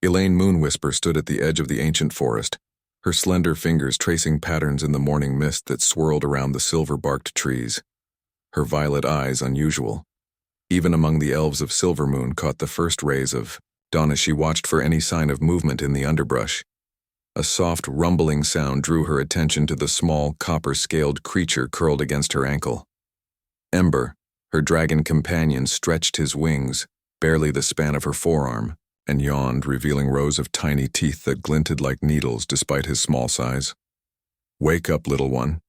Elaine Moonwhisper stood at the edge of the ancient forest, her slender fingers tracing patterns in the morning mist that swirled around the silver-barked trees. Her violet eyes unusual. Even among the elves of Silvermoon caught the first rays of dawn as she watched for any sign of movement in the underbrush. A soft, rumbling sound drew her attention to the small, copper-scaled creature curled against her ankle. Ember, her dragon companion, stretched his wings, barely the span of her forearm, and yawned, revealing rows of tiny teeth that glinted like needles despite his small size. "Wake up, little one,"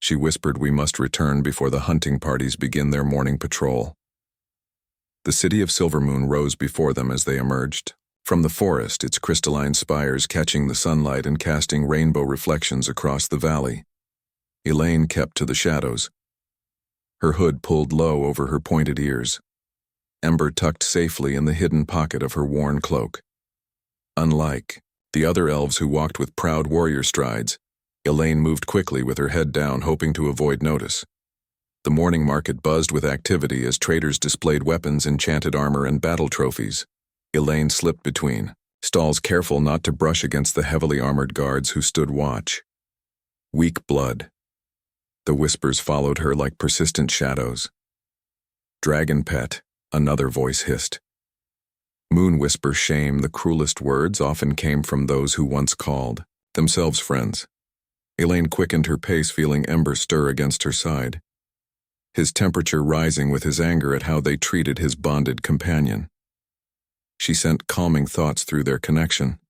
she whispered. "We must return before the hunting parties begin their morning patrol." The city of Silvermoon rose before them as they emerged. From the forest, its crystalline spires catching the sunlight and casting rainbow reflections across the valley. Elaine kept to the shadows, her hood pulled low over her pointed ears. Ember tucked safely in the hidden pocket of her worn cloak. Unlike the other elves who walked with proud warrior strides, Elaine moved quickly with her head down, hoping to avoid notice. The morning market buzzed with activity as traders displayed weapons, enchanted armor, and battle trophies. Elaine slipped between stalls, careful not to brush against the heavily armored guards who stood watch. "Weak blood." The whispers followed her like persistent shadows. "Dragon pet," another voice hissed. Moonwhisper shame, the cruelest words often came from those who once called themselves friends. Elaine quickened her pace, feeling Ember stir against her side, his temperature rising with his anger at how they treated his bonded companion. She sent calming thoughts through their connection,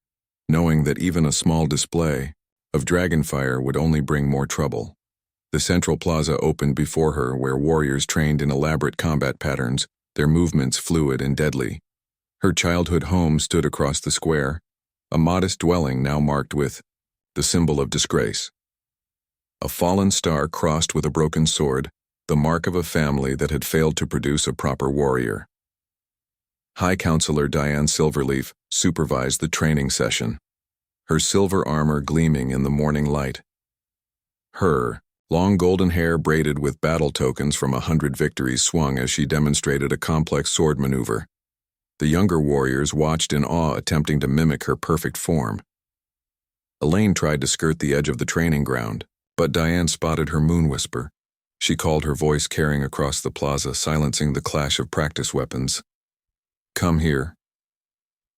knowing that even a small display of dragonfire would only bring more trouble. The central plaza opened before her, where warriors trained in elaborate combat patterns, their movements fluid and deadly. Her childhood home stood across the square, a modest dwelling now marked with the symbol of disgrace. A fallen star crossed with a broken sword, the mark of a family that had failed to produce a proper warrior. High Counselor Diane Silverleaf supervised the training session, her silver armor gleaming in the morning light. Her long golden hair braided with battle tokens from 100 victories swung as she demonstrated a complex sword maneuver. The younger warriors watched in awe, attempting to mimic her perfect form. Elaine tried to skirt the edge of the training ground, but Diane spotted her Moonwhisper. She called, her voice carrying across the plaza, silencing the clash of practice weapons. "Come here."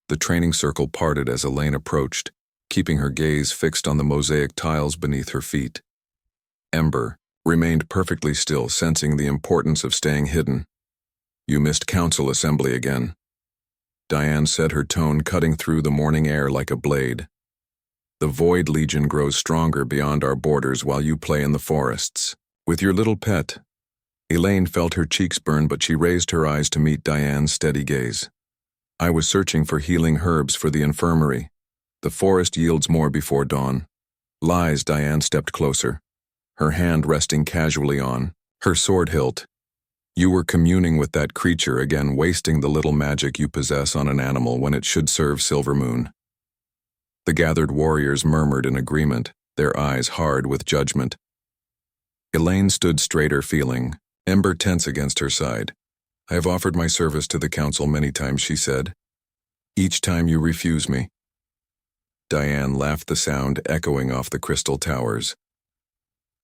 The training circle parted as Elaine approached, keeping her gaze fixed on the mosaic tiles beneath her feet. Ember remained perfectly still, sensing the importance of staying hidden. "You missed council assembly again," Diane said, her tone cutting through the morning air like a blade. "The Void Legion grows stronger beyond our borders while you play in the forests with your little pet." Elaine felt her cheeks burn, but she raised her eyes to meet Diane's steady gaze. "I was searching for healing herbs for the infirmary. The forest yields more before dawn." "Lies." Diane stepped closer, her hand resting casually on her sword hilt. "You were communing with that creature again, wasting the little magic you possess on an animal when it should serve Silvermoon." The gathered warriors murmured in agreement, their eyes hard with judgment. Elaine stood straighter, feeling Ember tense against her side. "I have offered my service to the council many times," she said. "Each time you refuse me." Diane laughed, the sound echoing off the crystal towers.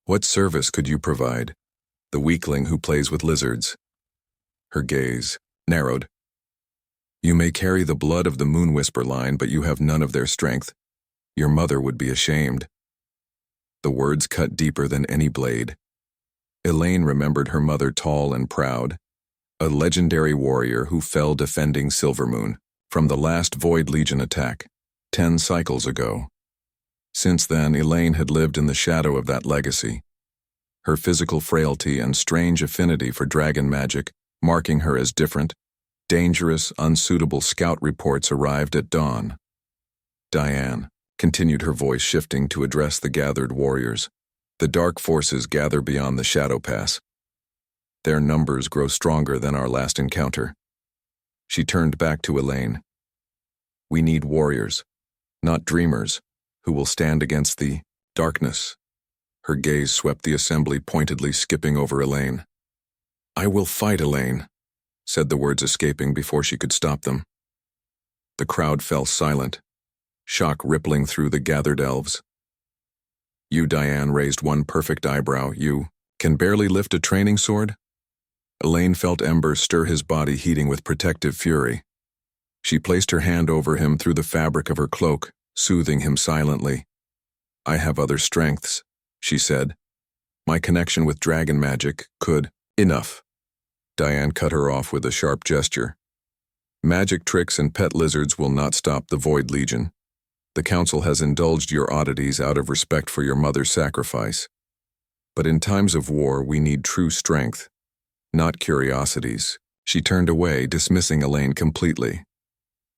"What service could you provide? The weakling who plays with lizards." Her gaze narrowed. "You may carry the blood of the Moonwhisper line, but you have none of their strength. Your mother would be ashamed." The words cut deeper than any blade. Elaine remembered her mother, tall and proud, a legendary warrior who fell defending Silvermoon from the last Void Legion attack 10 cycles ago. Since then, Elaine had lived in the shadow of that legacy, her physical frailty and strange affinity for dragon magic marking her as different. Dangerous, unsuitable scout reports arrived at dawn. "Diane," continued, her voice shifting to address the gathered warriors, "the dark forces gather beyond the Shadow Pass. Their numbers grow stronger than our last encounter." She turned back to Elaine. "We need warriors, not dreamers, who will stand against the darkness." Her gaze swept the assembly, pointedly skipping over Elaine. "I will fight, Elaine," said the words escaping before she could stop them. The crowd fell silent, shock rippling through the gathered elves. You, Diane, raised one perfect eyebrow. You can barely lift a training sword? Elaine felt Ember stir his body, heating with protective fury. She placed her hand over him through the fabric of her cloak, soothing him silently. I have other strengths, she said. My connection with dragon magic could— Enough. Diane cut her off with a sharp gesture. Magic tricks and pet lizards will not stop the Void Legion. The Council has indulged your oddities out of respect for your mother's sacrifice. But in times of war, we need true strength, not curiosities. She turned away, dismissing Elaine completely.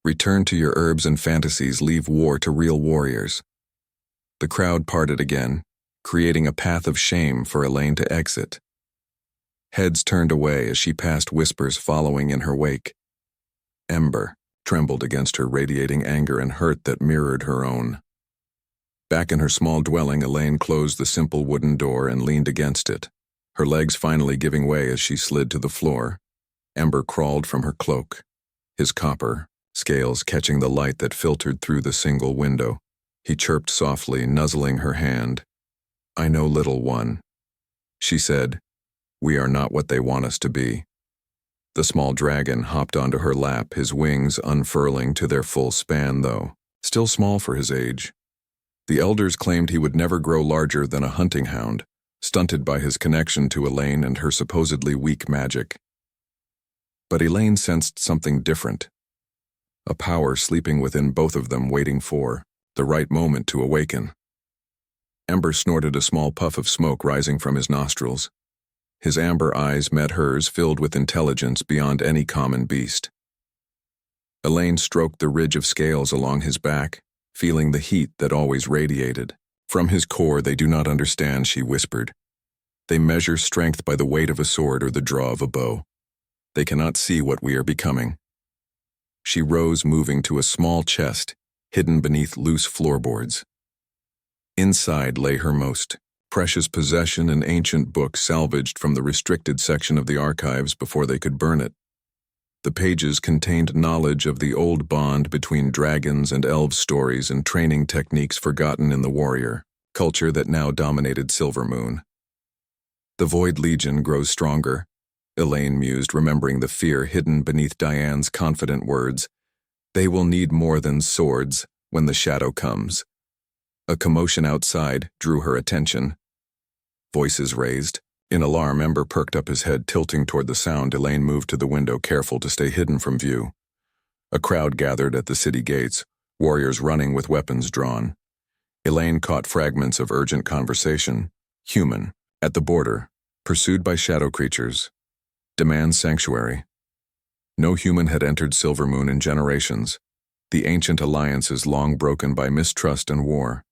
Return to your herbs and fantasies, leave war to real warriors. The crowd parted again, creating a path of shame for Elaine to exit. Heads turned away as she passed, whispers following in her wake. Ember trembled against her, radiating anger and hurt that mirrored her own. Back in her small dwelling, Elaine closed the simple wooden door and leaned against it, her legs finally giving way as she slid to the floor. Ember crawled from her cloak, his copper scales catching the light that filtered through the single window. He chirped softly, nuzzling her hand. I know, little one, she said. We are not what they want us to be. The small dragon hopped onto her lap, his wings unfurling to their full span, though still small for his age. The elders claimed he would never grow larger than a hunting hound, stunted by his connection to Elaine and her supposedly weak magic. But Elaine sensed something different. A power sleeping within both of them, waiting for the right moment to awaken. Ember snorted, a small puff of smoke rising from his nostrils. His amber eyes met hers, filled with intelligence beyond any common beast. Elaine stroked the ridge of scales along his back, feeling the heat that always radiated. From his core, they do not understand, she whispered. They measure strength by the weight of a sword or the draw of a bow. They cannot see what we are becoming. She rose, moving to a small chest, hidden beneath loose floorboards. Inside lay her most precious possession, an ancient book salvaged from the restricted section of the archives before they could burn it. The pages contained knowledge of the old bond between dragons and elves, stories and training techniques forgotten in the warrior culture that now dominated Silvermoon. The Void Legion grows stronger, Elaine mused, remembering the fear hidden beneath Diane's confident words. They will need more than swords when the shadow comes. A commotion outside drew her attention. Voices raised. In alarm, Ember perked up his head, tilting toward the sound. Elaine moved to the window, careful to stay hidden from view. A crowd gathered at the city gates, warriors running with weapons drawn. Elaine caught fragments of urgent conversation. Human, at the border, pursued by shadow creatures. Demands sanctuary. No human had entered Silvermoon in generations. The ancient alliances long broken by mistrust and war.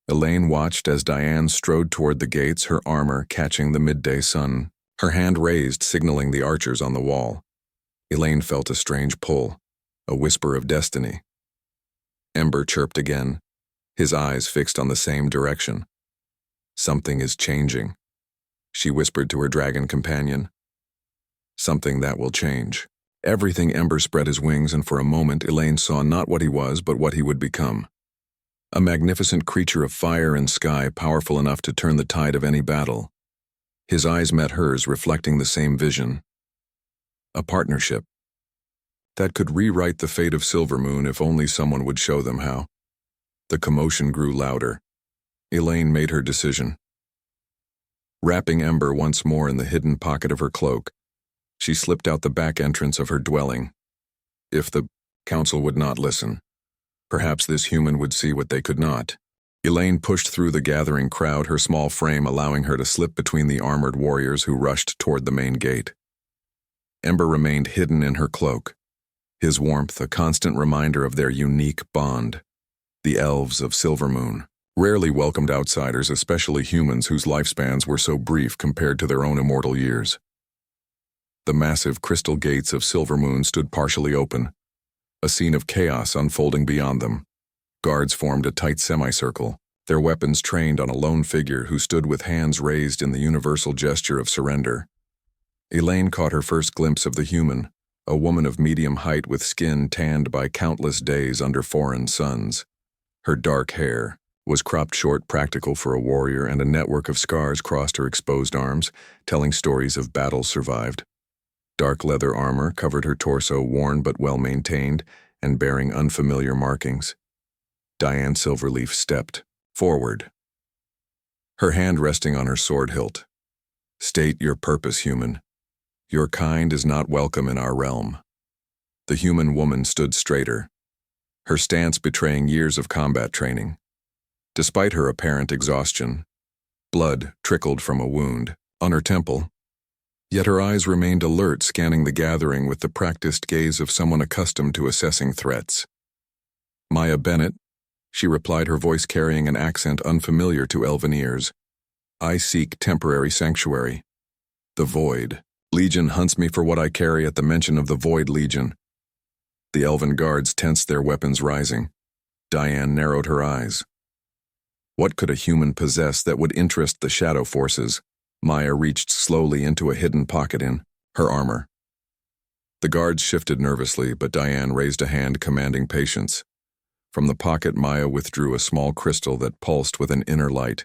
Elaine watched as Diane strode toward the gates, her armor catching the midday sun, her hand raised, signaling the archers on the wall. Elaine felt a strange pull, a whisper of destiny. Ember chirped again, his eyes fixed on the same direction. Something is changing, she whispered to her dragon companion. Something that will change. Everything. Ember spread his wings, and for a moment Elaine saw not what he was, but what he would become. A magnificent creature of fire and sky, powerful enough to turn the tide of any battle. His eyes met hers, reflecting the same vision. A partnership that could rewrite the fate of Silvermoon if only someone would show them how. The commotion grew louder. Elaine made her decision. Wrapping Ember once more in the hidden pocket of her cloak, she slipped out the back entrance of her dwelling. If the council would not listen, perhaps this human would see what they could not. Elaine pushed through the gathering crowd, her small frame allowing her to slip between the armored warriors who rushed toward the main gate. Ember remained hidden in her cloak, his warmth a constant reminder of their unique bond. The elves of Silvermoon rarely welcomed outsiders, especially humans whose lifespans were so brief compared to their own immortal years. The massive crystal gates of Silvermoon stood partially open, a scene of chaos unfolding beyond them. Guards formed a tight semicircle, their weapons trained on a lone figure who stood with hands raised in the universal gesture of surrender. Elaine caught her first glimpse of the human, a woman of medium height with skin tanned by countless days under foreign suns. Her dark hair was cropped short, practical for a warrior, and a network of scars crossed her exposed arms, telling stories of battles survived. Dark leather armor covered her torso, worn but well-maintained, and bearing unfamiliar markings. Diane Silverleaf stepped forward, her hand resting on her sword hilt. "State your purpose, human. Your kind is not welcome in our realm." The human woman stood straighter, her stance betraying years of combat training. Despite her apparent exhaustion, blood trickled from a wound on her temple, yet her eyes remained alert, scanning the gathering with the practiced gaze of someone accustomed to assessing threats. "Maya Bennett," she replied, her voice carrying an accent unfamiliar to elven ears. "I seek temporary sanctuary. The Void Legion hunts me for what I carry." At the mention of the Void Legion, the elven guards tensed, their weapons rising. Diane narrowed her eyes. What could a human possess that would interest the shadow forces? Maya reached slowly into a hidden pocket in her armor. The guards shifted nervously, but Diane raised a hand commanding patience. From the pocket, Maya withdrew a small crystal that pulsed with an inner light,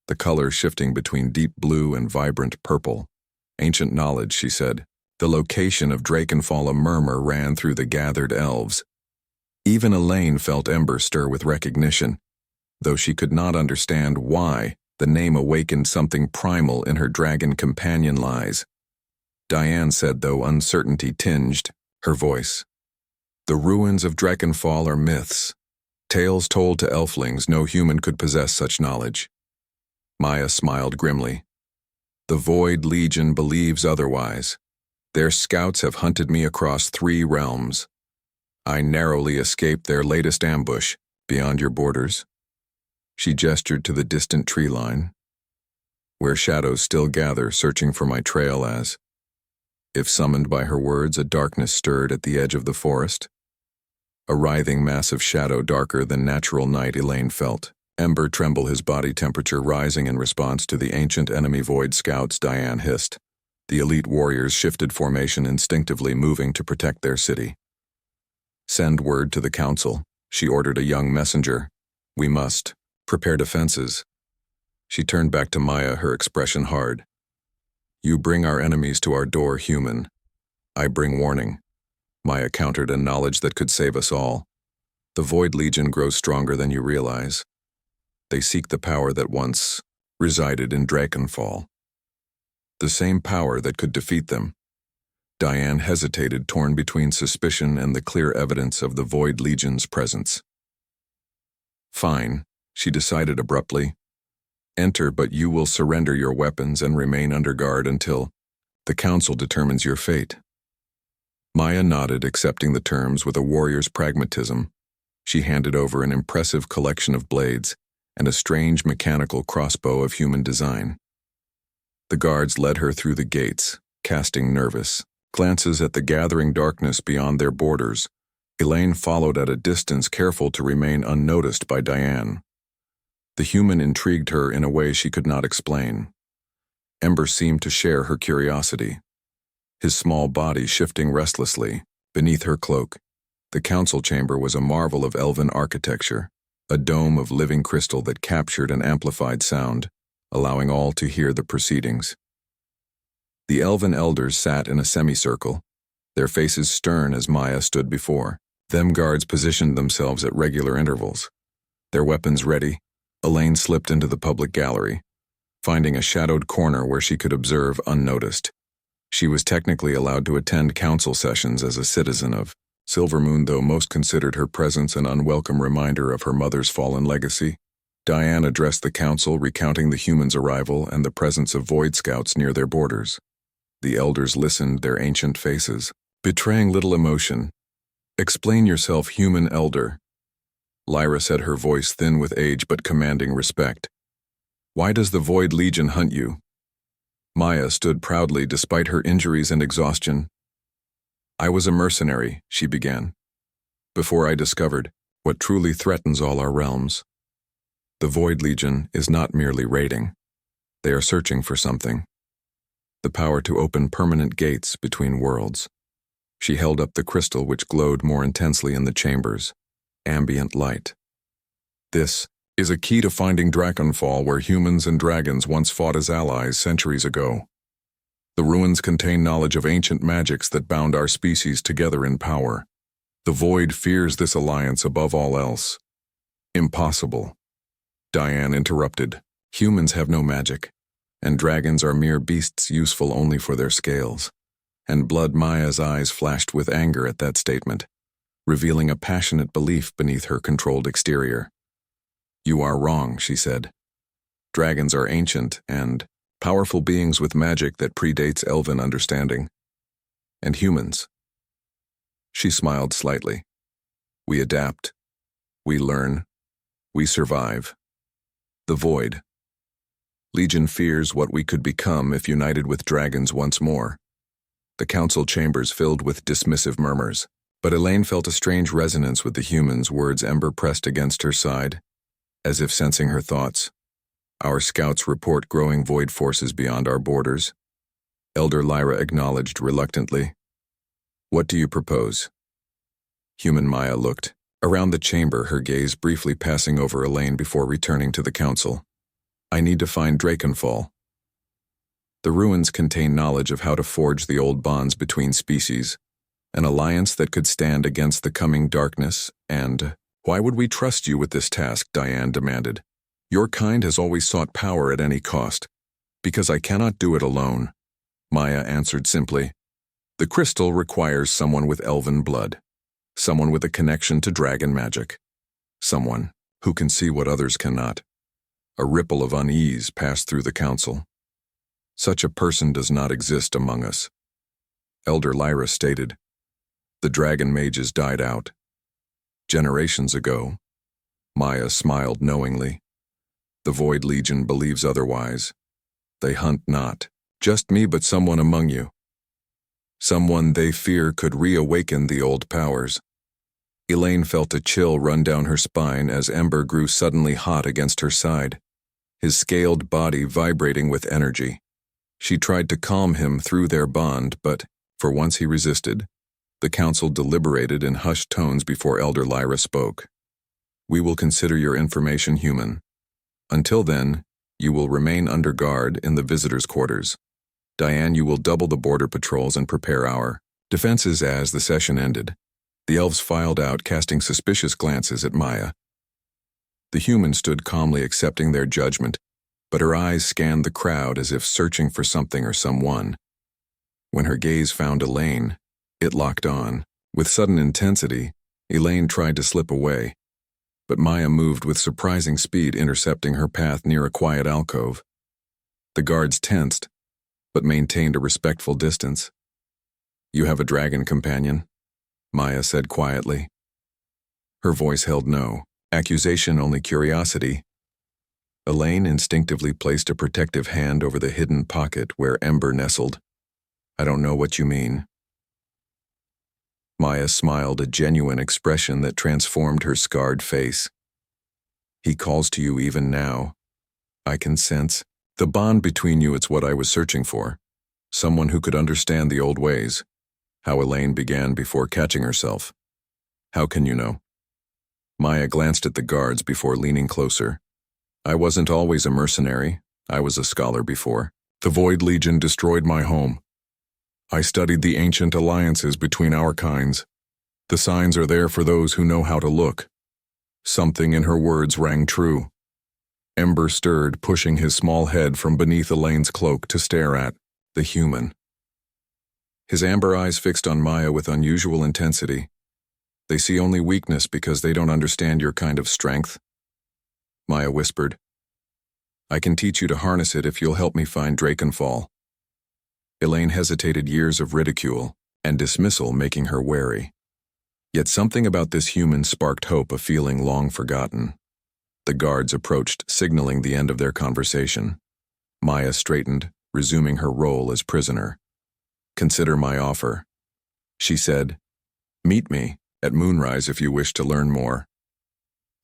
the color shifting between deep blue and vibrant purple. "Ancient knowledge," she said. The location of Drakenfall. A murmur ran through the gathered elves. Even Elaine felt embers stir with recognition. Though she could not understand why, the name awakened something primal in her dragon companion lies. Diane said, though uncertainty tinged her voice, "The ruins of Drakenfall are myths, tales told to elflings. No human could possess such knowledge." Maya smiled grimly. "The Void Legion believes otherwise. Their scouts have hunted me across 3 realms. I narrowly escaped their latest ambush, beyond your borders." She gestured to the distant tree line, where shadows still gather, searching for my trail as, if summoned by her words, a darkness stirred at the edge of the forest. A writhing mass of shadow darker than natural night, Elaine felt. Ember tremble, his body temperature rising in response to the ancient enemy Void scouts. Diane hissed. The elite warriors shifted formation, instinctively moving to protect their city. "Send word to the council," she ordered a young messenger. "We must prepare defenses." She turned back to Maya, her expression hard. "You bring our enemies to our door, human. I bring warning." Maya countered, a knowledge that could save us all. "The Void Legion grows stronger than you realize. They seek the power that once resided in Drakenfall. The same power that could defeat them." Diane hesitated, torn between suspicion and the clear evidence of the Void Legion's presence. "Fine," she decided abruptly. "Enter, but you will surrender your weapons and remain under guard until the council determines your fate." Maya nodded, accepting the terms with a warrior's pragmatism. She handed over an impressive collection of blades and a strange mechanical crossbow of human design. The guards led her through the gates, casting nervous glances at the gathering darkness beyond their borders. Elaine followed at a distance, careful to remain unnoticed by Diane. The human intrigued her in a way she could not explain. Ember seemed to share her curiosity, his small body shifting restlessly beneath her cloak. The council chamber was a marvel of elven architecture, a dome of living crystal that captured and amplified sound, allowing all to hear the proceedings. The elven elders sat in a semicircle, their faces stern as Maya stood before them. Guards positioned themselves at regular intervals, their weapons ready. Elaine slipped into the public gallery, finding a shadowed corner where she could observe unnoticed. She was technically allowed to attend council sessions as a citizen of Silvermoon, though most considered her presence an unwelcome reminder of her mother's fallen legacy. Diane addressed the council, recounting the humans' arrival and the presence of Void Scouts near their borders. The elders listened, their ancient faces betraying little emotion. "Explain yourself, human elder," Lyra said, her voice thin with age but commanding respect. "Why does the Void Legion hunt you?" Maya stood proudly despite her injuries and exhaustion. "I was a mercenary," she began, "before I discovered what truly threatens all our realms. The Void Legion is not merely raiding. They are searching for something. The power to open permanent gates between worlds. She held up the crystal which glowed more intensely in the chambers. Ambient light. This is a key to finding Dragonfall, where humans and dragons once fought as allies centuries ago. The ruins contain knowledge of ancient magics that bound our species together in power. The Void fears this alliance above all else. Impossible. Diane interrupted. Humans have no magic, and dragons are mere beasts useful only for their scales. And Blood Maya's eyes flashed with anger at that statement, revealing a passionate belief beneath her controlled exterior. You are wrong, she said. Dragons are ancient and powerful beings with magic that predates elven understanding. And humans. She smiled slightly. We adapt. We learn. We survive. The Void. Legion fears what we could become if united with dragons once more. The council chambers filled with dismissive murmurs, but Elaine felt a strange resonance with the humans' words. Ember pressed against her side, as if sensing her thoughts. Our scouts report growing Void forces beyond our borders. Elder Lyra acknowledged reluctantly. What do you propose? Human Maya looked around the chamber, her gaze briefly passing over Elaine before returning to the council. I need to find Dragonfall. The ruins contain knowledge of how to forge the old bonds between species, an alliance that could stand against the coming darkness, and why would we trust you with this task? Diane demanded. Your kind has always sought power at any cost. Because I cannot do it alone, Maya answered simply. The crystal requires someone with elven blood, someone with a connection to dragon magic, someone who can see what others cannot. A ripple of unease passed through the council. Such a person does not exist among us, Elder Lyra stated. The dragon mages died out. Generations ago. Maya smiled knowingly. The Void Legion believes otherwise. They hunt not just me but someone among you. Someone they fear could reawaken the old powers. Elaine felt a chill run down her spine as Ember grew suddenly hot against her side, his scaled body vibrating with energy. She tried to calm him through their bond, but, for once he resisted. The council deliberated in hushed tones before Elder Lyra spoke. We will consider your information human. Until then, you will remain under guard in the visitors' quarters. Diane, you will double the border patrols and prepare our defenses. As the session ended, the elves filed out, casting suspicious glances at Maya. The human stood calmly accepting their judgment, but her eyes scanned the crowd as if searching for something or someone. When her gaze found Elaine, it locked on. With sudden intensity, Elaine tried to slip away, but Maya moved with surprising speed, intercepting her path near a quiet alcove. The guards tensed, but maintained a respectful distance. You have a dragon companion? Maya said quietly. Her voice held no accusation, only curiosity. Elaine instinctively placed a protective hand over the hidden pocket where Ember nestled. I don't know what you mean. Maya smiled, a genuine expression that transformed her scarred face. He calls to you even now. I can sense the bond between you. It's what I was searching for. Someone who could understand the old ways. How Elaine began before catching herself. How can you know? Maya glanced at the guards before leaning closer. I wasn't always a mercenary. I was a scholar before. The Void Legion destroyed my home. I studied the ancient alliances between our kinds. The signs are there for those who know how to look. Something in her words rang true. Ember stirred, pushing his small head from beneath Elaine's cloak to stare at the human. His amber eyes fixed on Maya with unusual intensity. They see only weakness because they don't understand your kind of strength. Maya whispered. I can teach you to harness it if you'll help me find Dragonfall. Elaine hesitated, years of ridicule and dismissal making her wary. Yet something about this human sparked hope, a feeling long forgotten. The guards approached, signaling the end of their conversation. Maya straightened, resuming her role as prisoner. Consider my offer, she said. Meet me at moonrise if you wish to learn more.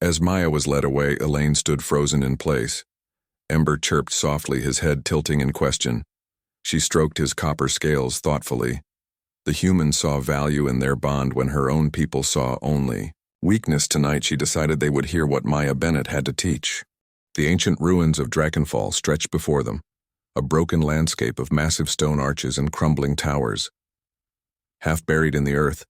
As Maya was led away, Elaine stood frozen in place. Ember chirped softly, his head tilting in question. She stroked his copper scales thoughtfully. The humans saw value in their bond when her own people saw only weakness. Tonight she decided they would hear what Maya Bennett had to teach. The ancient ruins of Drakenfall stretched before them, a broken landscape of massive stone arches and crumbling towers. Half buried in the earth,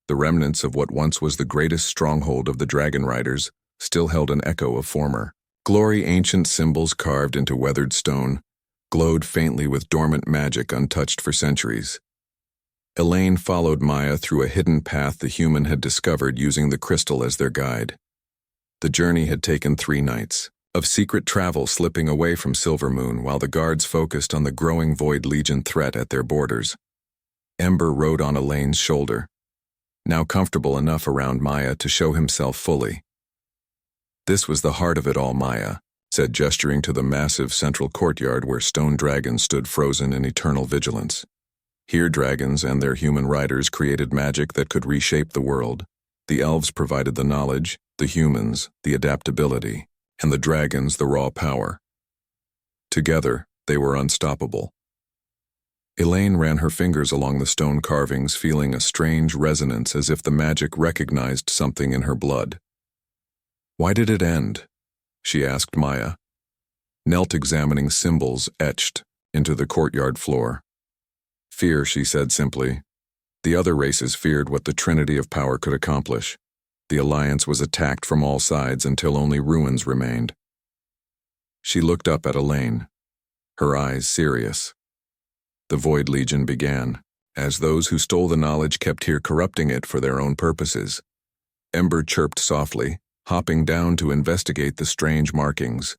the remnants of what once was the greatest stronghold of the dragon riders still held an echo of former glory. Ancient symbols carved into weathered stone glowed faintly with dormant magic untouched for centuries. Elaine followed Maya through a hidden path the human had discovered using the crystal as their guide. The journey had taken 3 nights of secret travel, slipping away from Silvermoon while the guards focused on the growing Void Legion threat at their borders. Ember rode on Elaine's shoulder, now comfortable enough around Maya to show himself fully. "This was the heart of it all," Maya said, gesturing to the massive central courtyard where stone dragons stood frozen in eternal vigilance. Here dragons and their human riders created magic that could reshape the world. The elves provided the knowledge, the humans the adaptability, and the dragons the raw power. Together, they were unstoppable. Elaine ran her fingers along the stone carvings, feeling a strange resonance as if the magic recognized something in her blood. "Why did it end?" she asked Maya, knelt examining symbols etched into the courtyard floor. "Fear," she said simply. The other races feared what the Trinity of Power could accomplish. The Alliance was attacked from all sides until only ruins remained. She looked up at Elaine, her eyes serious. "The Void Legion began, as those who stole the knowledge kept here corrupting it for their own purposes." Ember chirped softly, hopping down to investigate the strange markings.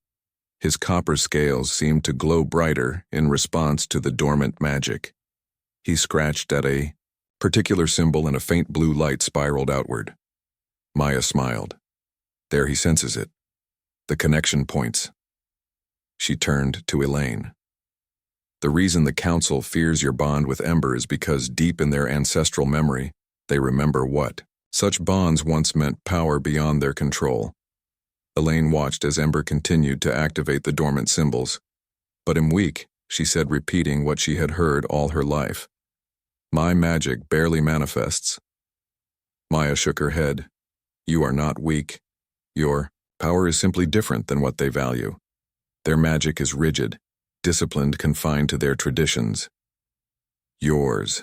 His copper scales seemed to glow brighter in response to the dormant magic. He scratched at a particular symbol and a faint blue light spiraled outward. Maya smiled. "There, he senses it. The connection points." She turned to Elaine. "The reason the Council fears your bond with Ember is because deep in their ancestral memory, they remember what such bonds once meant: power beyond their control." Elaine watched as Ember continued to activate the dormant symbols. "But I'm weak," she said, repeating what she had heard all her life. "My magic barely manifests." Maya shook her head. "You are not weak. Your power is simply different than what they value. Their magic is rigid, disciplined, confined to their traditions. Yours."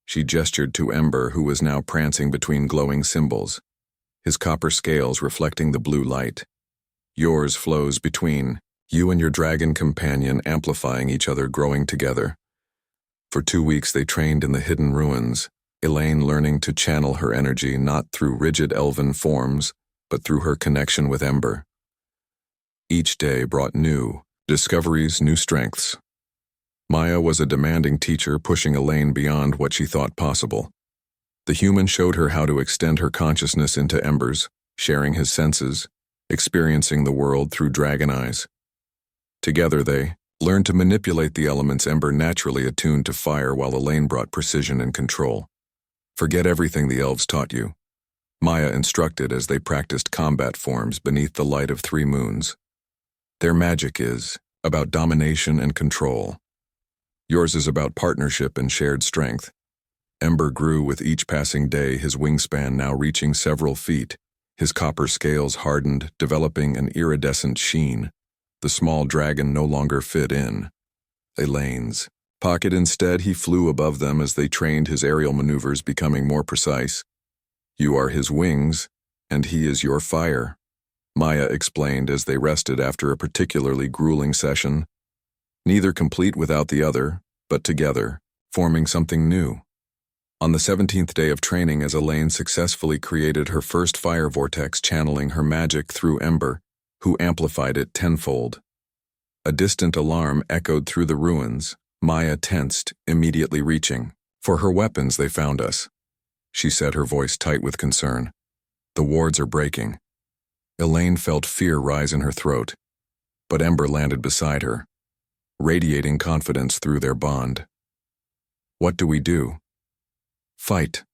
She gestured to Ember, who was now prancing between glowing symbols, his copper scales reflecting the blue light. "Yours flows between you and your dragon companion, amplifying each other, growing together." For 2 weeks they trained in the hidden ruins, Elaine learning to channel her energy not through rigid elven forms, but through her connection with Ember. Each day brought new discoveries, new strengths. Maya was a demanding teacher, pushing Elaine beyond what she thought possible. The human showed her how to extend her consciousness into Ember's, sharing his senses, experiencing the world through dragon eyes. Together they learned to manipulate the elements, Ember naturally attuned to fire while Elaine brought precision and control. "Forget everything the elves taught you," Maya instructed as they practiced combat forms beneath the light of 3 moons. "Their magic is about domination and control. Yours is about partnership and shared strength." Ember grew with each passing day, his wingspan now reaching several feet. His copper scales hardened, developing an iridescent sheen. The small dragon no longer fit in Elaine's pocket. Instead, he flew above them as they trained his aerial maneuvers, becoming more precise. "You are his wings, and he is your fire," Maya explained as they rested after a particularly grueling session. Neither complete without the other, but together, forming something new. On the 17th day of training, as Elaine successfully created her first fire vortex, channeling her magic through Ember, who amplified it tenfold. A distant alarm echoed through the ruins. Maya tensed, immediately reaching for her weapons. "They found us," she said, her voice tight with concern. "The wards are breaking." Elaine felt fear rise in her throat, but Ember landed beside her, radiating confidence through their bond. "What do we do?" "Fight,"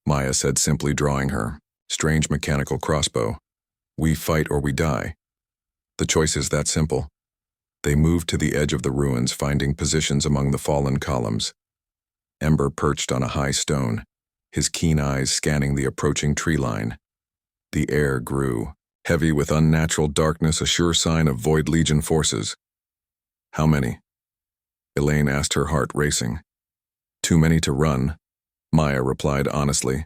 Maya said simply, drawing her strange mechanical crossbow. "We fight or we die. The choice is that simple." They moved to the edge of the ruins, finding positions among the fallen columns. Ember perched on a high stone, his keen eyes scanning the approaching tree line. The air grew, heavy with unnatural darkness, a sure sign of Void Legion forces. How many? Elaine asked, her heart racing. Too many to run, Maya replied honestly,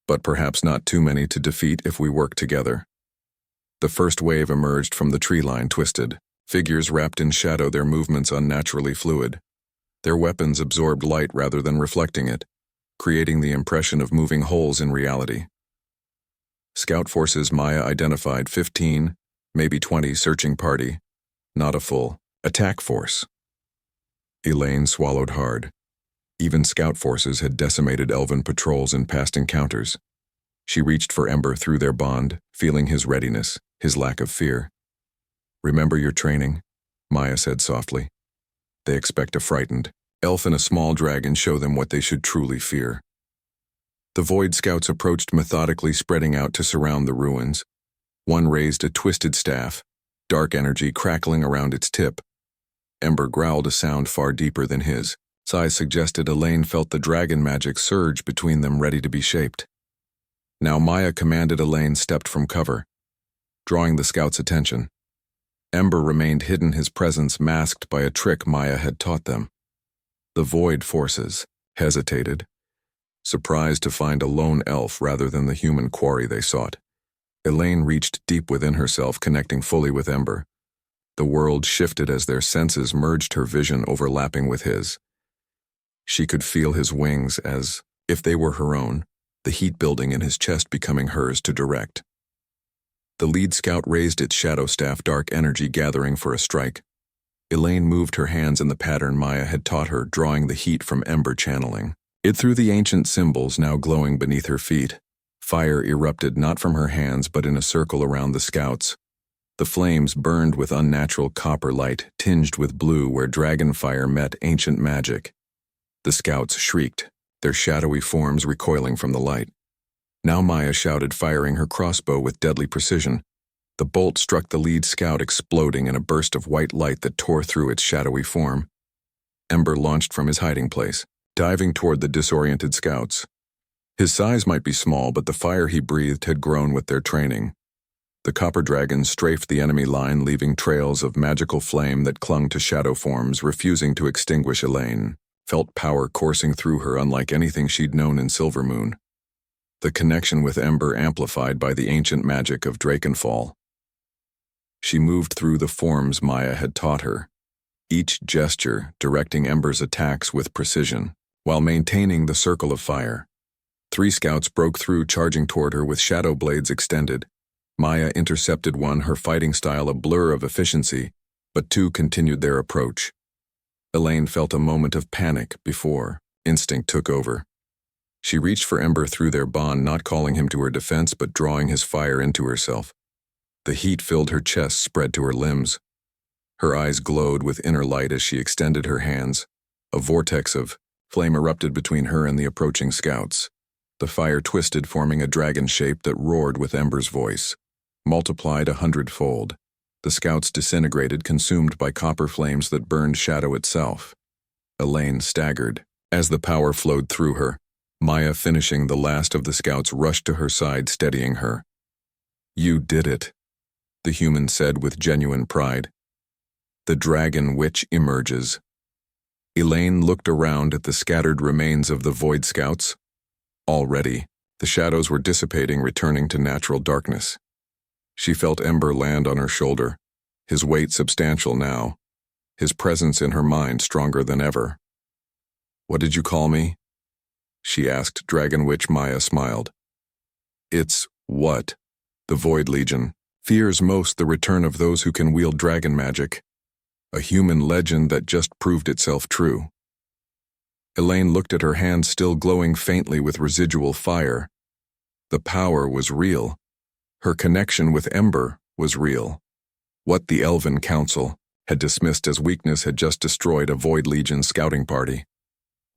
but perhaps not too many to defeat if we work together. The first wave emerged from the tree line, twisted, figures wrapped in shadow, their movements unnaturally fluid. Their weapons absorbed light rather than reflecting it, creating the impression of moving holes in reality. Scout forces. Maya identified 15, maybe 20 searching party, not a full attack force. Elaine swallowed hard. Even scout forces had decimated elven patrols in past encounters. She reached for Ember through their bond, feeling his readiness, his lack of fear. Remember your training, Maya said softly. They expect a frightened elf and a small dragon, show them what they should truly fear. The Void Scouts approached methodically, spreading out to surround the ruins. One raised a twisted staff, dark energy crackling around its tip. Ember growled a sound far deeper than his. Size suggested. Elaine felt the dragon magic surge between them, ready to be shaped. Now Maya commanded. Elaine stepped from cover, drawing the scouts' attention. Ember remained hidden, his presence masked by a trick Maya had taught them. The Void forces hesitated, surprised to find a lone elf rather than the human quarry they sought. Elaine reached deep within herself, connecting fully with Ember. The world shifted as their senses merged, her vision overlapping with his. She could feel his wings as if they were her own, the heat building in his chest becoming hers to direct. The lead scout raised its shadow staff, dark energy gathering for a strike. Elaine moved her hands in the pattern Maya had taught her, drawing the heat from Ember, channeling it through the ancient symbols now glowing beneath her feet. Fire erupted not from her hands but in a circle around the scouts. The flames burned with unnatural copper light, tinged with blue where dragon fire met ancient magic. The scouts shrieked, their shadowy forms recoiling from the light. Now Maya shouted, firing her crossbow with deadly precision. The bolt struck the lead scout, exploding in a burst of white light that tore through its shadowy form. Ember launched from his hiding place, diving toward the disoriented scouts. His size might be small, but the fire he breathed had grown with their training. The copper dragon strafed the enemy line, leaving trails of magical flame that clung to shadow forms, refusing to extinguish. Elaine felt power coursing through her unlike anything she'd known in Silvermoon. The connection with Ember amplified by the ancient magic of Drakenfall. She moved through the forms Maya had taught her, each gesture directing Ember's attacks with precision, while maintaining the circle of fire. 3 scouts broke through, charging toward her with shadow blades extended. Maya intercepted one, her fighting style a blur of efficiency, but 2 continued their approach. Elaine felt a moment of panic before instinct took over. She reached for Ember through their bond, not calling him to her defense but drawing his fire into herself. The heat filled her chest, spread to her limbs. Her eyes glowed with inner light as she extended her hands. A vortex of flame erupted between her and the approaching scouts. The fire twisted, forming a dragon shape that roared with Ember's voice, multiplied 100-fold. The scouts disintegrated, consumed by copper flames that burned shadow itself. Elaine staggered as the power flowed through her. Maya, finishing the last of the scouts, rushed to her side, steadying her. "You did it," the human said with genuine pride. "The dragon witch emerges." Elaine looked around at the scattered remains of the Void Scouts. Already, the shadows were dissipating, returning to natural darkness. She felt Ember land on her shoulder, his weight substantial now, his presence in her mind stronger than ever. "What did you call me?" she asked. Dragon Witch. Maya smiled. "It's what the Void Legion fears most, the return of those who can wield dragon magic. A human legend that just proved itself true." Elaine looked at her hand, still glowing faintly with residual fire. The power was real. Her connection with Ember was real. What the Elven Council had dismissed as weakness had just destroyed a Void Legion scouting party.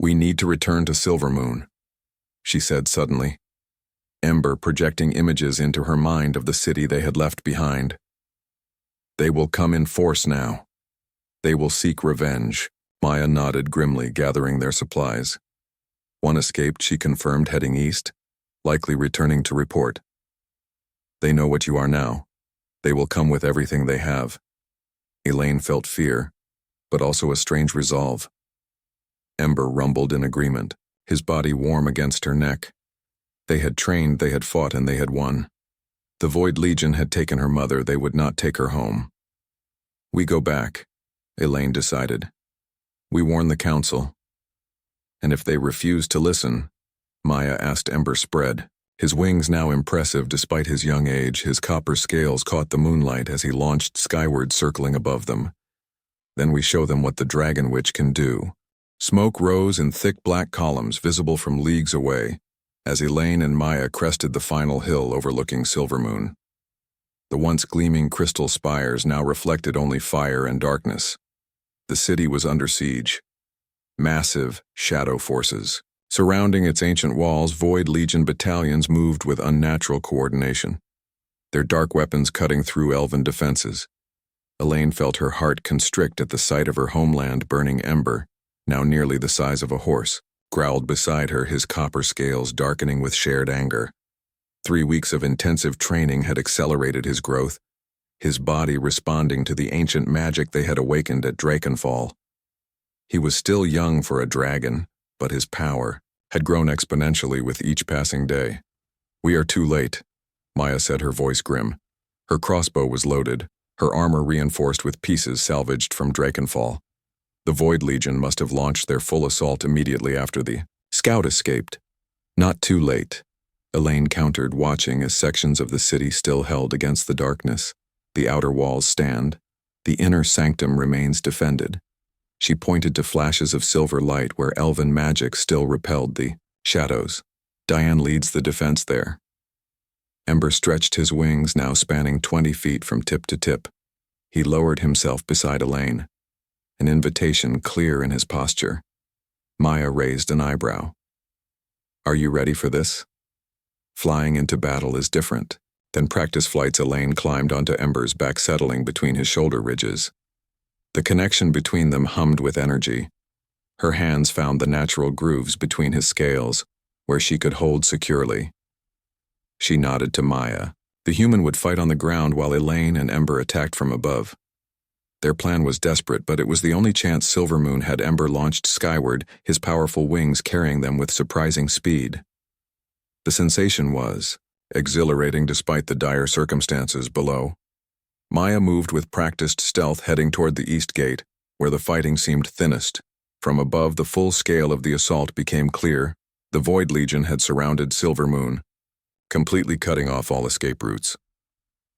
"We need to return to Silvermoon," she said suddenly, Ember projecting images into her mind of the city they had left behind. "They will come in force now. They will seek revenge." Maya nodded grimly, gathering their supplies. One escaped, she confirmed, heading east, likely returning to report. They know what you are now. They will come with everything they have. Elaine felt fear, but also a strange resolve. Ember rumbled in agreement, his body warm against her neck. They had trained, they had fought, and they had won. The Void Legion had taken her mother, they would not take her home. We go back, Elaine decided. We warn the council. And if they refuse to listen, Maya asked Ember spread. His wings now impressive despite his young age, his copper scales caught the moonlight as he launched skyward, circling above them. Then we show them what the Dragon Witch can do. Smoke rose in thick black columns visible from leagues away, as Elaine and Maya crested the final hill overlooking Silvermoon. The once gleaming crystal spires now reflected only fire and darkness. The city was under siege. Massive shadow forces. Surrounding its ancient walls, Void Legion battalions moved with unnatural coordination, their dark weapons cutting through elven defenses. Elaine felt her heart constrict at the sight of her homeland burning ember, now nearly the size of a horse, growled beside her, his copper scales darkening with shared anger. 3 weeks of intensive training had accelerated his growth, his body responding to the ancient magic they had awakened at Drakenfall. He was still young for a dragon, but his power had grown exponentially with each passing day. We are too late, Maya said, her voice grim. Her crossbow was loaded, her armor reinforced with pieces salvaged from Drakenfall. The Void Legion must have launched their full assault immediately after the scout escaped. Not too late, Elaine countered, watching as sections of the city still held against the darkness. The outer walls stand, the inner sanctum remains defended. She pointed to flashes of silver light where elven magic still repelled the shadows. Diane leads the defense there. Ember stretched his wings, now spanning 20 feet from tip to tip. He lowered himself beside Elaine, an invitation clear in his posture. Maya raised an eyebrow. Are you ready for this? Flying into battle is different than practice flights. Elaine climbed onto Ember's back, settling between his shoulder ridges. The connection between them hummed with energy. Her hands found the natural grooves between his scales, where she could hold securely. She nodded to Maya. The human would fight on the ground while Elaine and Ember attacked from above. Their plan was desperate, but it was the only chance. Silvermoon had Ember launched skyward, his powerful wings carrying them with surprising speed. The sensation was exhilarating despite the dire circumstances below. Maya moved with practiced stealth, heading toward the east gate, where the fighting seemed thinnest. From above, the full scale of the assault became clear. The Void Legion had surrounded Silvermoon, completely cutting off all escape routes.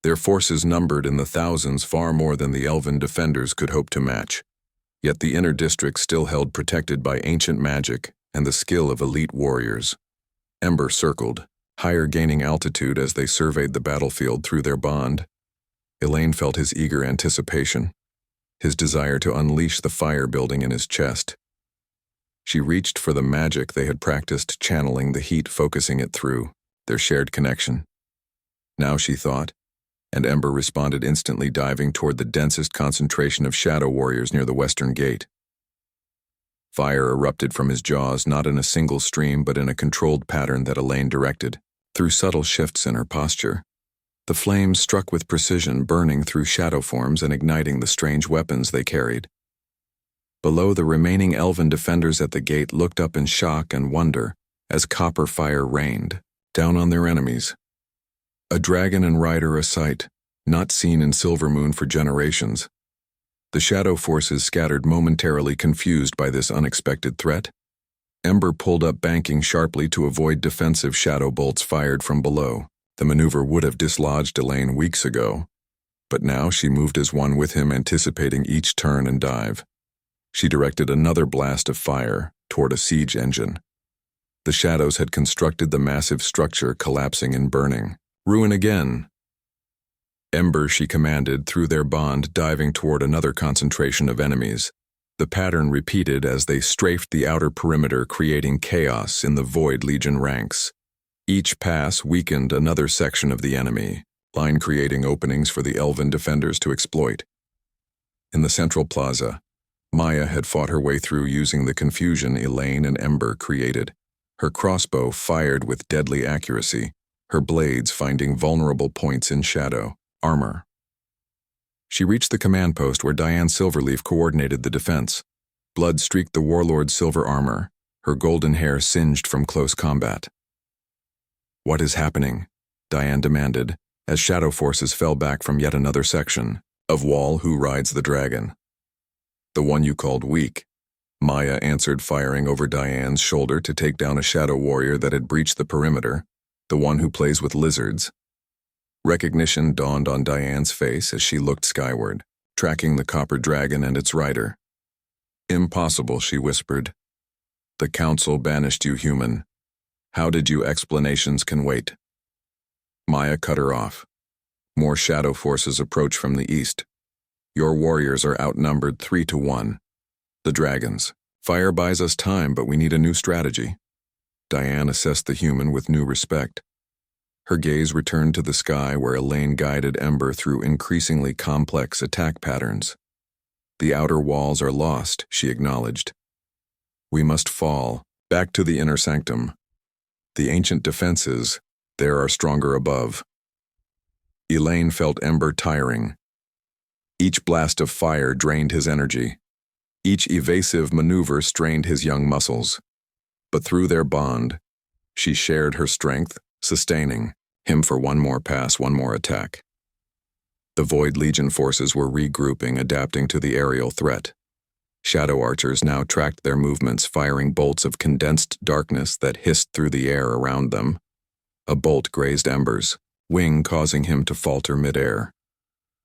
Their forces numbered in the thousands, far more than the elven defenders could hope to match. Yet the inner district still held, protected by ancient magic and the skill of elite warriors. Ember circled, higher, gaining altitude as they surveyed the battlefield through their bond. Elaine felt his eager anticipation, his desire to unleash the fire building in his chest. She reached for the magic they had practiced, channeling the heat, focusing it through their shared connection. Now, she thought, and Ember responded instantly, diving toward the densest concentration of shadow warriors near the western gate. Fire erupted from his jaws, not in a single stream, but in a controlled pattern that Elaine directed. Through subtle shifts in her posture, the flames struck with precision, burning through shadow forms and igniting the strange weapons they carried. Below, the remaining elven defenders at the gate looked up in shock and wonder as copper fire rained down on their enemies. A dragon and rider, a sight not seen in Silvermoon for generations. The shadow forces scattered, momentarily confused by this unexpected threat. Ember pulled up, banking sharply to avoid defensive shadow bolts fired from below. The maneuver would have dislodged Elaine weeks ago, but now she moved as one with him, anticipating each turn and dive. She directed another blast of fire toward a siege engine. The shadows had constructed the massive structure, collapsing and burning. Ruin again. Ember, she commanded, through their bond, diving toward another concentration of enemies. The pattern repeated as they strafed the outer perimeter, creating chaos in the Void Legion ranks. Each pass weakened another section of the enemy line, creating openings for the elven defenders to exploit. In the central plaza, Maya had fought her way through, using the confusion Elaine and Ember created. Her crossbow fired with deadly accuracy, her blades finding vulnerable points in shadow, armor. She reached the command post where Diane Silverleaf coordinated the defense. Blood streaked the warlord's silver armor, her golden hair singed from close combat. "What is happening?" Diane demanded, as shadow forces fell back from yet another section of wall. "Who rides the dragon?" "The one you called weak." Maya answered, firing over Diane's shoulder to take down a shadow warrior that had breached the perimeter. "The one who plays with lizards." Recognition dawned on Diane's face as she looked skyward, tracking the copper dragon and its rider. "Impossible," she whispered. "The council banished you, human. How did you? Explanations can wait." Maya cut her off. "More shadow forces approach from the east. Your warriors are outnumbered 3-1. The dragons. Fire buys us time, but we need a new strategy." Diane assessed the human with new respect. Her gaze returned to the sky where Elaine guided Ember through increasingly complex attack patterns. "The outer walls are lost," she acknowledged. "We must fall back to the inner sanctum. The ancient defenses, there are stronger above." Elaine felt Ember tiring. Each blast of fire drained his energy. Each evasive maneuver strained his young muscles. But through their bond, she shared her strength, sustaining him for one more pass, one more attack. The Void Legion forces were regrouping, adapting to the aerial threat. Shadow archers now tracked their movements, firing bolts of condensed darkness that hissed through the air around them. A bolt grazed Ember's wing, causing him to falter midair.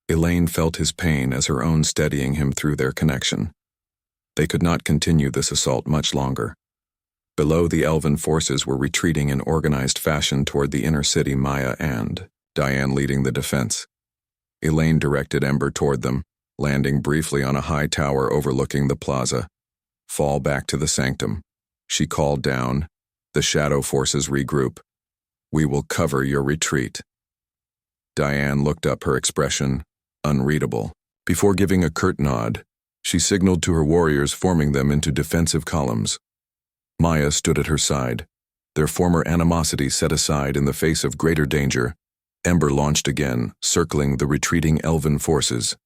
Elaine felt his pain as her own steadying him through their connection. They could not continue this assault much longer. Below, the elven forces were retreating in organized fashion toward the inner city, Maya and Diane leading the defense. Elaine directed Ember toward them, landing briefly on a high tower overlooking the plaza. "Fall back to the sanctum," she called down. "The shadow forces regroup. We will cover your retreat." Diane looked up, her expression unreadable. Before giving a curt nod, she signaled to her warriors, forming them into defensive columns. Maya stood at her side, their former animosity set aside in the face of greater danger. Ember launched again, circling the retreating elven forces.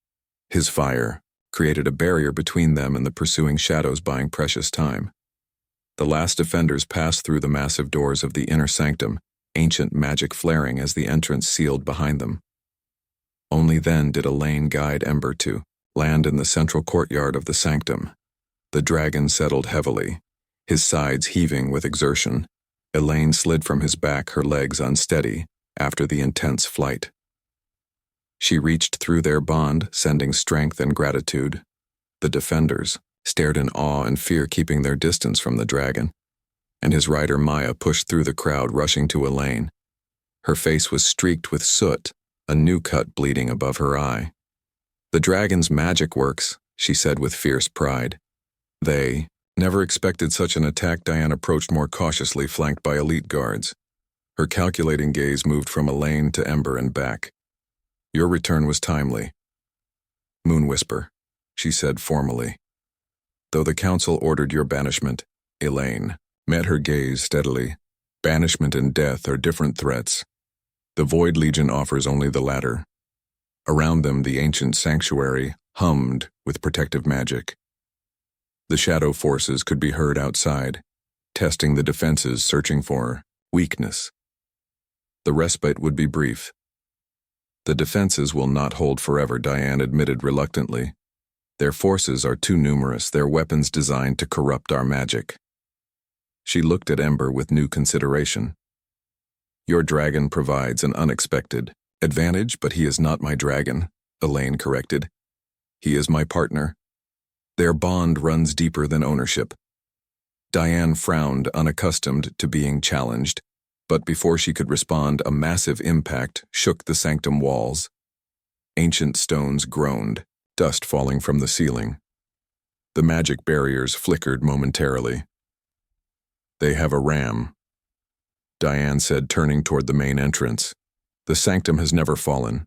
His fire created a barrier between them and the pursuing shadows, buying precious time. The last defenders passed through the massive doors of the inner sanctum, ancient magic flaring as the entrance sealed behind them. Only then did Elaine guide Ember to land in the central courtyard of the sanctum. The dragon settled heavily, his sides heaving with exertion. Elaine slid from his back, her legs unsteady after the intense flight. She reached through their bond, sending strength and gratitude. The defenders stared in awe and fear, keeping their distance from the dragon, and his rider Maya pushed through the crowd, rushing to Elaine. Her face was streaked with soot, a new cut bleeding above her eye. "The dragon's magic works," she said with fierce pride. "They never expected such an attack." Diane approached more cautiously, flanked by elite guards. Her calculating gaze moved from Elaine to Ember and back. "Your return was timely." "Moon Whisper," she said formally. "Though the council ordered your banishment," Elaine met her gaze steadily. "Banishment and death are different threats. The Void Legion offers only the latter." Around them, the ancient sanctuary hummed with protective magic. The shadow forces could be heard outside, testing the defenses, searching for weakness. The respite would be brief. "The defenses will not hold forever," Diane admitted reluctantly. "Their forces are too numerous, their weapons designed to corrupt our magic." She looked at Ember with new consideration. "Your dragon provides an unexpected advantage, but he is not my dragon," Elaine corrected. "He is my partner. Their bond runs deeper than ownership." Diane frowned, unaccustomed to being challenged, but before she could respond, a massive impact shook the sanctum walls. Ancient stones groaned, dust falling from the ceiling. The magic barriers flickered momentarily. "They have a ram," Diane said, turning toward the main entrance. "The sanctum has never fallen,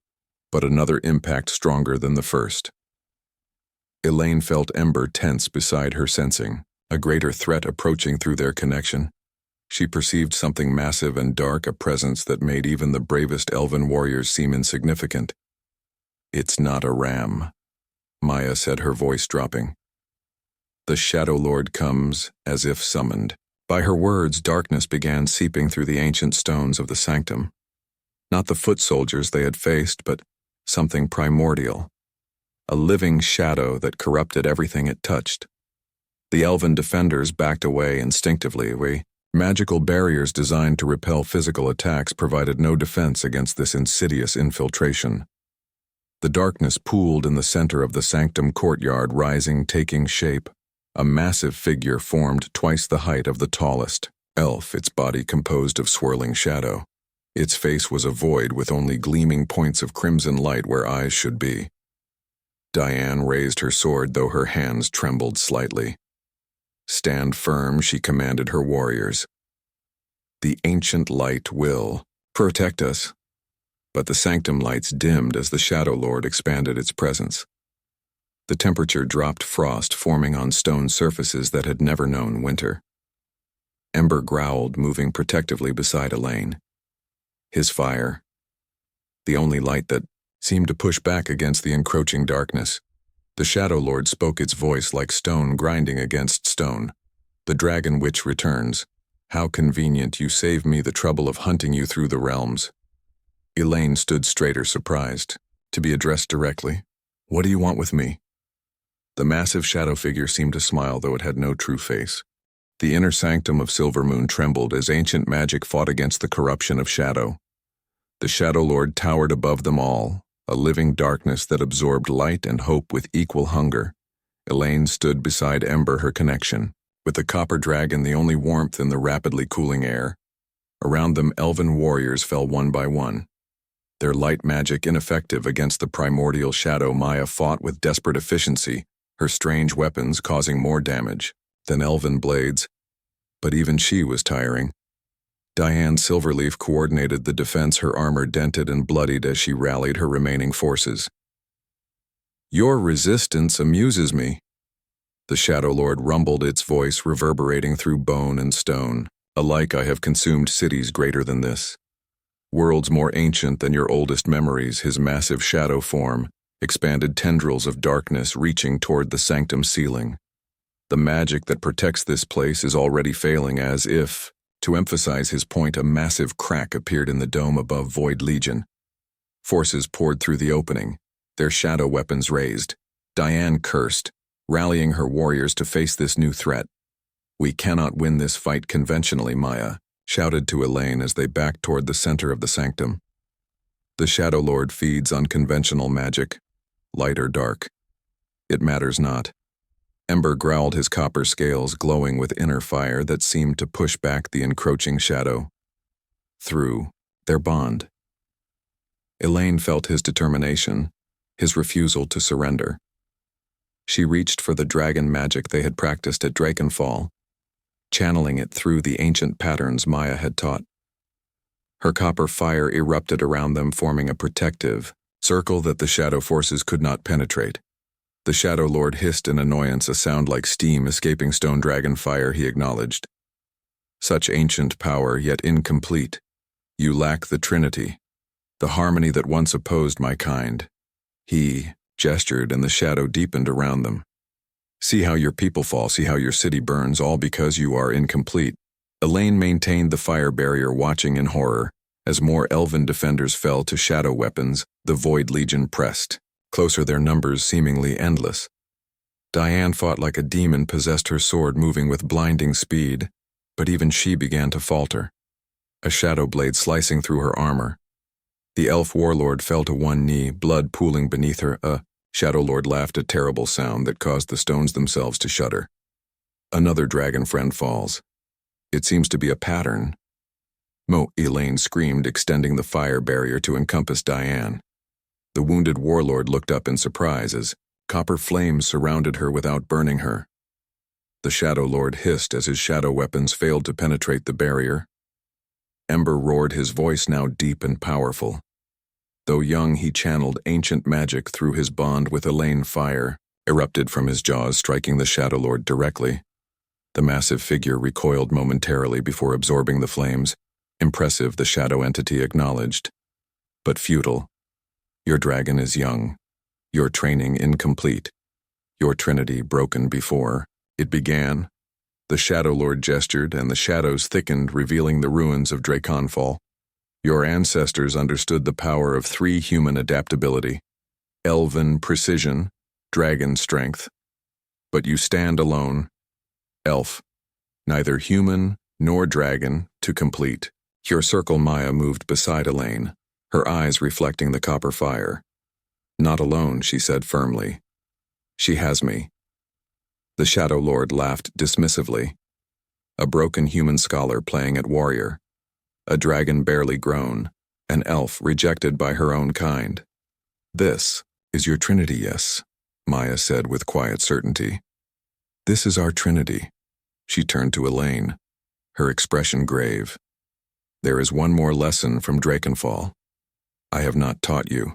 but another impact stronger than the first." Elaine felt Ember tense beside her, sensing a greater threat approaching through their connection. She perceived something massive and dark, a presence that made even the bravest elven warriors seem insignificant. "It's not a ram," Maya said, her voice dropping. "The Shadow Lord comes as if summoned." By her words, darkness began seeping through the ancient stones of the sanctum. Not the foot soldiers they had faced, but something primordial. A living shadow that corrupted everything it touched. The elven defenders backed away instinctively. Magical barriers designed to repel physical attacks provided no defense against this insidious infiltration. The darkness pooled in the center of the sanctum courtyard, rising, taking shape. A massive figure formed twice the height of the tallest elf, its body composed of swirling shadow. Its face was a void with only gleaming points of crimson light where eyes should be. Diane raised her sword, though her hands trembled slightly. "Stand firm," she commanded her warriors. "The ancient light will protect us." But the sanctum lights dimmed as the Shadow Lord expanded its presence. The temperature dropped, frost forming on stone surfaces that had never known winter. Ember growled, moving protectively beside Elaine. His fire, the only light that seemed to push back against the encroaching darkness. The Shadow Lord spoke, its voice like stone grinding against stone. "The Dragon Witch returns. How convenient, you save me the trouble of hunting you through the realms." Elaine stood straighter, surprised to be addressed directly. "What do you want with me?" The massive shadow figure seemed to smile, though it had no true face. The inner sanctum of Silvermoon trembled as ancient magic fought against the corruption of shadow. The Shadow Lord towered above them all, a living darkness that absorbed light and hope with equal hunger. Elaine stood beside Ember, her connection, with the copper dragon the only warmth in the rapidly cooling air. Around them, elven warriors fell one by one. Their light magic ineffective against the primordial shadow. Maya fought with desperate efficiency, her strange weapons causing more damage than elven blades. But even she was tiring. Diane Silverleaf coordinated the defense, her armor dented and bloodied as she rallied her remaining forces. "Your resistance amuses me." The Shadow Lord rumbled, its voice reverberating through bone and stone. "Alike I have consumed cities greater than this. Worlds more ancient than your oldest memories." His massive shadow form expanded, tendrils of darkness reaching toward the sanctum ceiling. "The magic that protects this place is already failing," as if to emphasize his point, a massive crack appeared in the dome above Void Legion. Forces poured through the opening, their shadow weapons raised. Diane cursed, rallying her warriors to face this new threat. "We cannot win this fight conventionally," Maya shouted to Elaine as they backed toward the center of the sanctum. "The Shadow Lord feeds on conventional magic, light or dark. It matters not." Ember growled, his copper scales glowing with inner fire that seemed to push back the encroaching shadow. Through their bond. Elaine felt his determination, his refusal to surrender. She reached for the dragon magic they had practiced at Drakenfall, channeling it through the ancient patterns Maya had taught. Her copper fire erupted around them, forming a protective circle that the shadow forces could not penetrate. The Shadow Lord hissed in annoyance, a sound like steam escaping stone dragon fire. He acknowledged. "Such ancient power, yet incomplete. You lack the Trinity, the harmony that once opposed my kind." He gestured, and the shadow deepened around them. "See how your people fall, see how your city burns, all because you are incomplete." Elaine maintained the fire barrier, watching in horror. As more elven defenders fell to shadow weapons, the Void Legion pressed closer, their numbers seemingly endless. Diane fought like a demon possessed, her sword moving with blinding speed, but even she began to falter, a shadow blade slicing through her armor. The elf warlord fell to one knee, blood pooling beneath her. A Shadow Lord laughed, a terrible sound that caused the stones themselves to shudder. "Another dragon friend falls. It seems to be a pattern." "Mo," Elaine screamed, extending the fire barrier to encompass Diane. The wounded warlord looked up in surprise as copper flames surrounded her without burning her. The Shadow Lord hissed as his shadow weapons failed to penetrate the barrier. Ember roared, his voice now deep and powerful. Though young, he channeled ancient magic through his bond with Elaine. Fire erupted from his jaws, striking the Shadow Lord directly. The massive figure recoiled momentarily before absorbing the flames. Impressive, the shadow entity acknowledged. But futile. Your dragon is young. Your training incomplete. Your trinity broken before it began. The Shadow Lord gestured, and the shadows thickened, revealing the ruins of Draconfall. Your ancestors understood the power of 3 human adaptability: elven precision, dragon strength. But you stand alone. Elf, neither human nor dragon to complete. Your circle Maya moved beside Elaine, her eyes reflecting the copper fire. Not alone, she said firmly. She has me. The Shadow Lord laughed dismissively. A broken human scholar playing at warrior. A dragon barely grown. An elf rejected by her own kind. This is your trinity, yes, Maya said with quiet certainty. This is our trinity. She turned to Elaine, her expression grave. There is one more lesson from Draconfall. I have not taught you.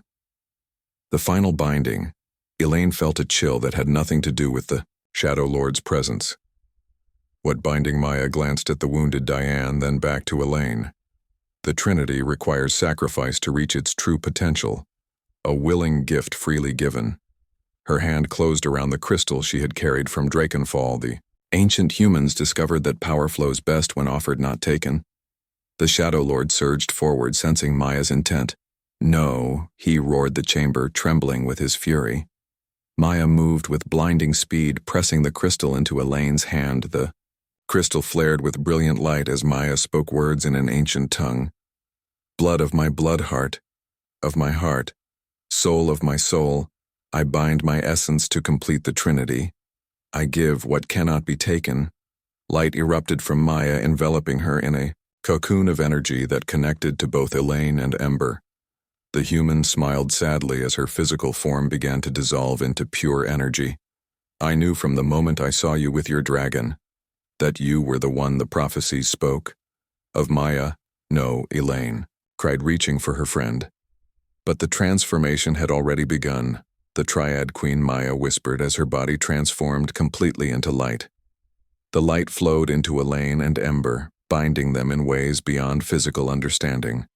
The final binding. Elaine felt a chill that had nothing to do with the Shadow Lord's presence. What binding? Maya glanced at the wounded Diane, then back to Elaine. The Trinity requires sacrifice to reach its true potential, a willing gift freely given. Her hand closed around the crystal she had carried from Draconfall. The ancient humans discovered that power flows best when offered, not taken. The Shadow Lord surged forward, sensing Maya's intent. No, he roared the chamber, trembling with his fury. Maya moved with blinding speed, pressing the crystal into Elaine's hand. The crystal flared with brilliant light as Maya spoke words in an ancient tongue. Blood of my blood heart, of my heart, soul of my soul, I bind my essence to complete the Trinity. I give what cannot be taken. Light erupted from Maya, enveloping her in a cocoon of energy that connected to both Elaine and Ember. The human smiled sadly as her physical form began to dissolve into pure energy. I knew from the moment I saw you with your dragon that you were the one the prophecies spoke. Of Maya, no, Elaine cried, reaching for her friend. But the transformation had already begun, the Triad Queen Maya whispered as her body transformed completely into light. The light flowed into Elaine and Ember, binding them in ways beyond physical understanding.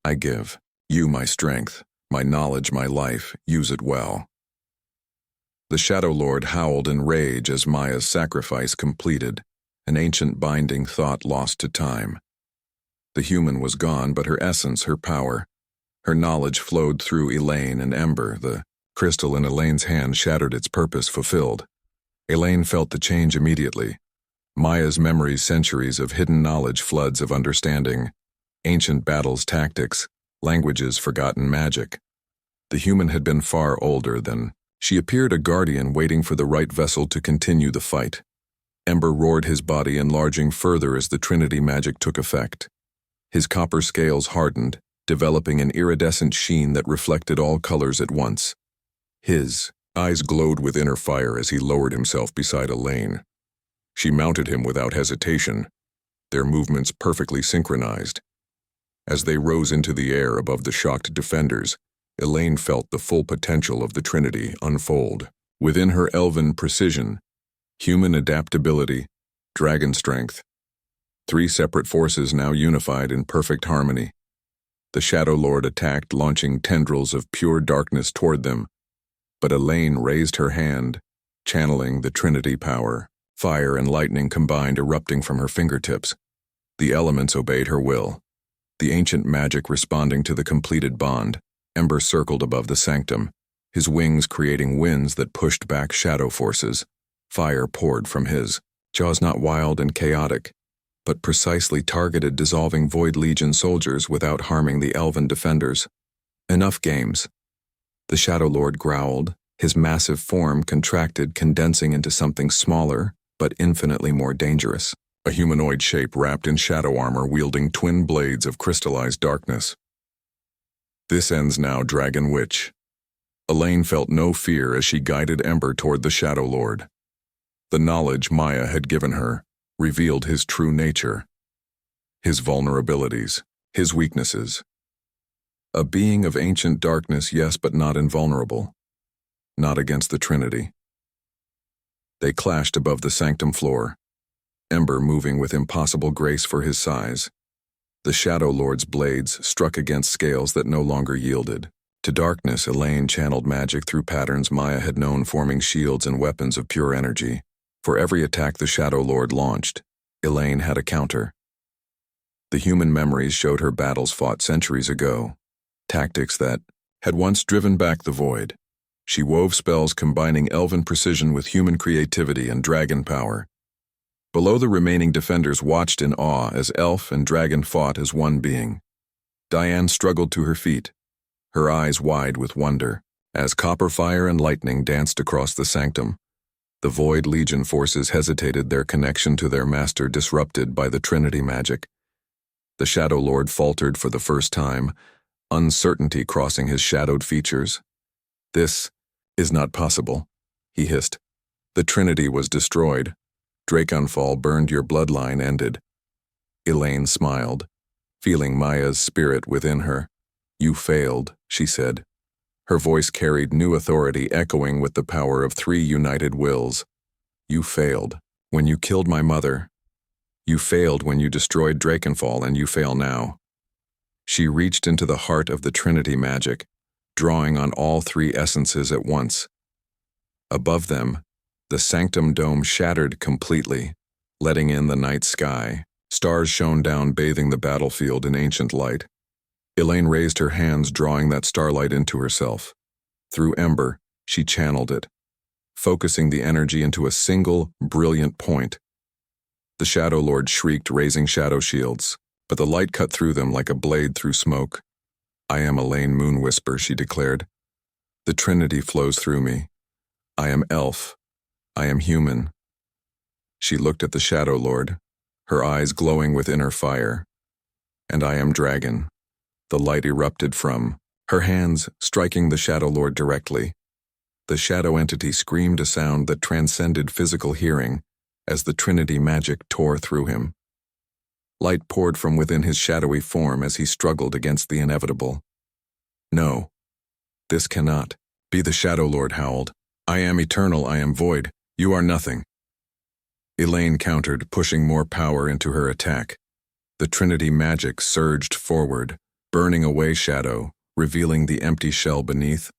I give you my strength, my knowledge, my life. Use it well. The Shadow Lord howled in rage as Maya's sacrifice completed, an ancient binding thought lost to time. The human was gone, but her essence, her power, her knowledge flowed through Elaine and Ember. The crystal in Elaine's hand shattered, its purpose fulfilled. Elaine felt the change immediately. Maya's memories, centuries of hidden knowledge, floods of understanding, ancient battles, tactics, languages, forgotten magic. The human had been far older than she appeared, a guardian waiting for the right vessel to continue the fight. Ember roared, his body enlarging further as the Trinity magic took effect. His copper scales hardened, developing an iridescent sheen that reflected all colors at once. His eyes glowed with inner fire as he lowered himself beside Elaine. She mounted him without hesitation, their movements perfectly synchronized. As they rose into the air above the shocked defenders, Elaine felt the full potential of the Trinity unfold. Within her elven precision, human adaptability, dragon strength. 3 separate forces now unified in perfect harmony. The Shadow Lord attacked, launching tendrils of pure darkness toward them. But Elaine raised her hand, channeling the Trinity power. Fire and lightning combined, erupting from her fingertips. The elements obeyed her will. The ancient magic responding to the completed bond. Ember circled above the sanctum, his wings creating winds that pushed back shadow forces. Fire poured from his jaws, not wild and chaotic, but precisely targeted, dissolving Void Legion soldiers without harming the elven defenders. Enough games. The Shadow Lord growled, his massive form contracted, condensing into something smaller, but infinitely more dangerous. A humanoid shape wrapped in shadow armor, wielding twin blades of crystallized darkness. This ends now, Dragon Witch. Elaine felt no fear as she guided Ember toward the Shadow Lord. The knowledge Maya had given her revealed his true nature, his vulnerabilities, his weaknesses. A being of ancient darkness, yes, but not invulnerable. Not against the Trinity. They clashed above the sanctum floor, Ember moving with impossible grace for his size. The Shadow Lord's blades struck against scales that no longer yielded. To darkness, Elaine channeled magic through patterns Maya had known, forming shields and weapons of pure energy. For every attack the Shadow Lord launched, Elaine had a counter. The human memories showed her battles fought centuries ago, tactics that had once driven back the void. She wove spells combining elven precision with human creativity and dragon power. Below, the remaining defenders watched in awe as elf and dragon fought as one being. Diane struggled to her feet, her eyes wide with wonder, as copper fire and lightning danced across the sanctum. The Void Legion forces hesitated, their connection to their master disrupted by the Trinity magic. The Shadow Lord faltered for the first time, uncertainty crossing his shadowed features. "This is not possible," he hissed. "The Trinity was destroyed. Draconfall burned, your bloodline ended." Elaine smiled, feeling Maya's spirit within her. "You failed," she said. Her voice carried new authority, echoing with the power of three united wills. "You failed when you killed my mother. You failed when you destroyed Draconfall, and you fail now." She reached into the heart of the Trinity magic, drawing on all three essences at once. Above them, the sanctum dome shattered completely, letting in the night sky. Stars shone down, bathing the battlefield in ancient light. Elaine raised her hands, drawing that starlight into herself. Through Ember, she channeled it, focusing the energy into a single, brilliant point. The Shadow Lord shrieked, raising shadow shields, but the light cut through them like a blade through smoke. "I am Elaine Moonwhisper," she declared. "The Trinity flows through me. I am elf. I am human." She looked at the Shadow Lord, her eyes glowing with inner fire. "And I am dragon." The light erupted from her hands, striking the Shadow Lord directly. The shadow entity screamed a sound that transcended physical hearing as the Trinity magic tore through him. Light poured from within his shadowy form as he struggled against the inevitable. "No, this cannot be," the Shadow Lord howled. "I am eternal, I am void, you are nothing." Elaine countered, pushing more power into her attack. The Trinity magic surged forward, burning away shadow, revealing the empty shell beneath.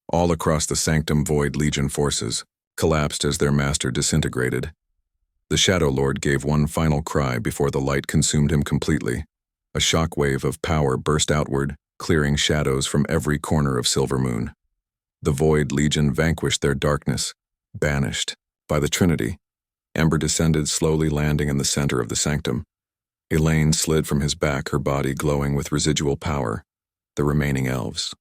All across the sanctum, Void Legion forces collapsed as their master disintegrated. The Shadow Lord gave one final cry before the light consumed him completely. A shockwave of power burst outward, clearing shadows from every corner of Silvermoon. The Void Legion vanquished their darkness, banished by the Trinity. Ember descended, slowly landing in the center of the sanctum. Elaine slid from his back, her body glowing with residual power. The remaining elves